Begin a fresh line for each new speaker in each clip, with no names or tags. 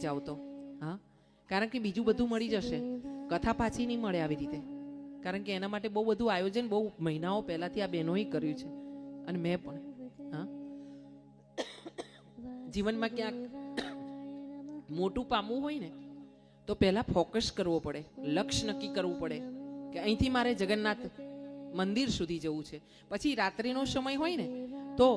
જાઓ તો. હા, કારણ કે બીજું બધું મળી જશે, કથા પાછી નહીં મળે આવી રીતે. કારણ કે એના માટે બહુ બધું આયોજન બહુ મહિનાઓ પહેલાથી આ બહેનોએ કર્યું છે અને મેં પણ. હા, જીવનમાં ક્યાંક મોટું પામવું હોય ને તો પહેલા ફોકસ કરવો પડે, લક્ષ્ય નક્કી કરવું પડે કે અહીંથી મારે જગન્નાથ મંદિર સુધી જવું છે. પછી રાત્રિનો સમય હોય ને તો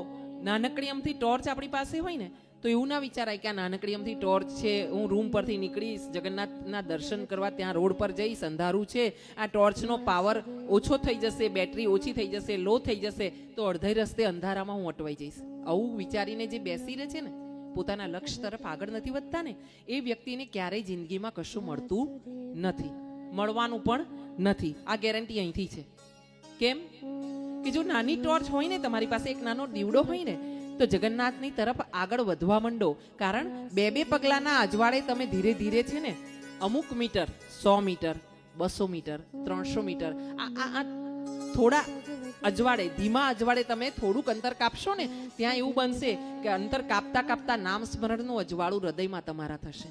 નાનકડી અમથી ટોર્ચ આપણી પાસે હોય ને તો એવું ના વિચારાય કે આ નાનકડી અમથી ટોર્ચ છે, હું રૂમ પરથી નીકળીશ, જગન્નાથના દર્શન કરવા ત્યાં રોડ પર જઈશ, અંધારું છે, આ ટોર્ચનો પાવર ઓછો થઈ જશે, બેટરી ઓછી થઈ જશે, લો થઈ જશે તો અડધે રસ્તે અંધારામાં હું અટવાઈ જઈશ. આવું વિચારીને જે બેસી રહે છે ને, પોતાના લક્ષ્ય તરફ આગળ નથી વધતા ને, એ વ્યક્તિને ક્યારેય જિંદગીમાં કશું મળતું નથી, મળવાનું પણ નથી. આ ગેરંટી અહીંથી છે. કેમ કે જો નાની ટોર્ચ હોય ને, તમારી પાસે એક નાનો દીવડો હોય ને, તો જગન્નાથની તરફ આગળ વધવા માંડો. કારણ બે પગલાના અજવાળે તમે ધીરે ધીરે છે ને અમુક મીટર, 100 મીટર, 200 મીટર, 300 મીટર, આ થોડા અજવાળે, ધીમા અજવાળે તમે થોડુંક અંતર કાપશો ને, ત્યાં એવું બનશે કે અંતર કાપતા કાપતા નામ સ્મરણનું અજવાળું હૃદયમાં તમારા થશે.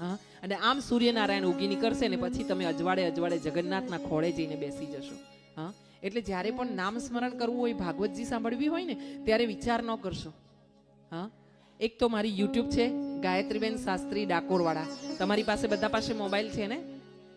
હા, અને આમ સૂર્યનારાયણ ઉગી નીકળશે ને પછી તમે અજવાળે અજવાળે જગન્નાથના ખોળે જઈને બેસી જશો. હા, એટલે જ્યારે પણ નામ સ્મરણ કરવું હોય, ભાગવતજી સાંભળવી હોય ને, ત્યારે વિચાર ન કરશો. હા, એક તો મારી યુટ્યુબ છે ગાયત્રીબેન શાસ્ત્રી ડાકોરવાળા. તમારી પાસે બધા પાસે મોબાઈલ છે ને,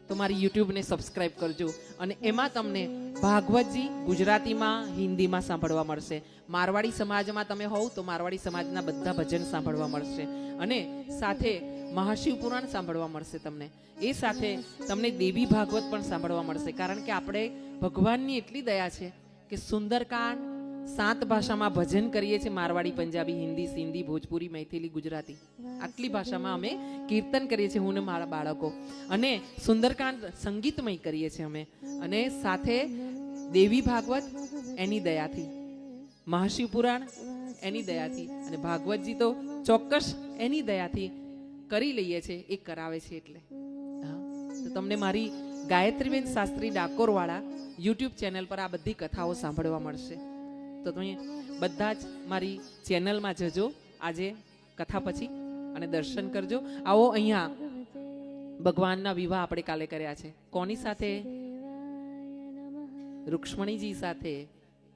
તો મારી યુટ્યુબને સબસ્ક્રાઇબ કરજો. અને એમાં તમને ભાગવતજી ગુજરાતીમાં, હિન્દીમાં સાંભળવા મળશે. મારવાડી સમાજમાં તમે હોવ તો મારવાડી સમાજના બધા ભજન સાંભળવા મળશે. અને સાથે મહાશિવ પુરાણ સાંભળવા મળશે તમને. એ સાથે તમને દેવી ભાગવત પણ સાંભળવા મળશે. કારણ કે આપણે ભગવાનની એટલી દયા છે કે સુંદરકાંડ 7 ભાષામાં ભજન કરીએ છીએ. મારવાડી, પંજાબી, હિન્દી, સિંધી, ભોજપુરી, મૈથિલી, ગુજરાતી, આટલી ભાષામાં અમે કીર્તન કરીએ છીએ, હું ને મારા બાળકો. અને સુંદરકાંડ સંગીતમય કરીએ છીએ અમે. અને સાથે દેવી ભાગવત એની દયાથી, મહાશિવ પુરાણ એની દયાથી, અને ભાગવતજી તો ચોક્કસ એની દયાથી કરી લઈએ છીએ. એ કરાવે છે એટલે. હા, તો તમને મારી ગાયત્રીબેન શાસ્ત્રી ડાકોરવાળા યુટ્યુબ ચેનલ પર આ બધી કથાઓ સાંભળવા મળશે. તો તમે બધા જ મારી ચેનલમાં જજો આજે કથા પછી અને દર્શન કરજો. આવો, અહીંયા ભગવાનના વિવાહ આપણે કાલે કર્યા છે. કોની સાથે? રૂક્ષ્મણીજી સાથે.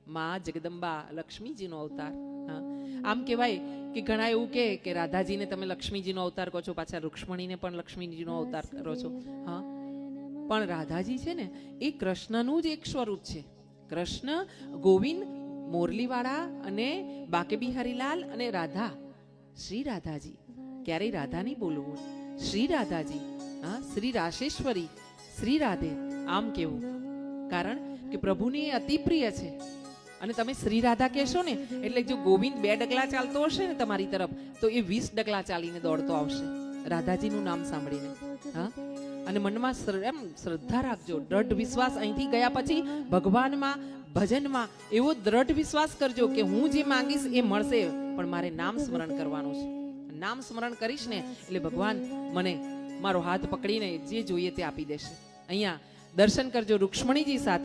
માં જગદંબા લક્ષ્મીજીનો અવતાર. હા, આમ કહેવાય કે ઘણા એવું કે રાધાજીને તમે લક્ષ્મીજીનો અવતાર કહો છો, પાછા રૂક્ષ્મણીને પણ લક્ષ્મીજીનો અવતાર કરો છો. હા, પણ રાધાજી છે ને એ કૃષ્ણનું જ એક સ્વરૂપ છે. કૃષ્ણ, ગોવિંદ, મોરલીવાળા અને બાકે બિહારીલાલ અને રાધા, શ્રી રાધાજી. ક્યારેય રાધા નહીં બોલવું, શ્રી રાધાજી. હા, શ્રી રાશેશ્વરી, શ્રી રાધે આમ કેવું. કારણ કે પ્રભુને એ અતિ પ્રિય છે. અને તમે શ્રી રાધા કહેશો ને એટલે જો ગોવિંદ 2 ડગલા ચાલતો હશે ને તમારી તરફ, તો એ 20 ડગલા ચાલીને દોડતો આવશે રાધાજીનું નામ સાંભળીને. હા, અને મનમાં એમ શ્રદ્ધા રાખજો, દ્રઢ વિશ્વાસ. અહીંથી ગયા પછી ભગવાનમાં, ભજનમાં એવો દ્રઢ વિશ્વાસ કરજો કે હું જે માંગીશ એ મળશે, પણ મારે નામ સ્મરણ કરવાનું છે. નામ સ્મરણ કરીશ ને એટલે ભગવાન મને મારો હાથ પકડીને જે જોઈએ તે આપી દેશે. અહીંયા દર્શન કરજો રૂક્ષ્મણીજી સાથે.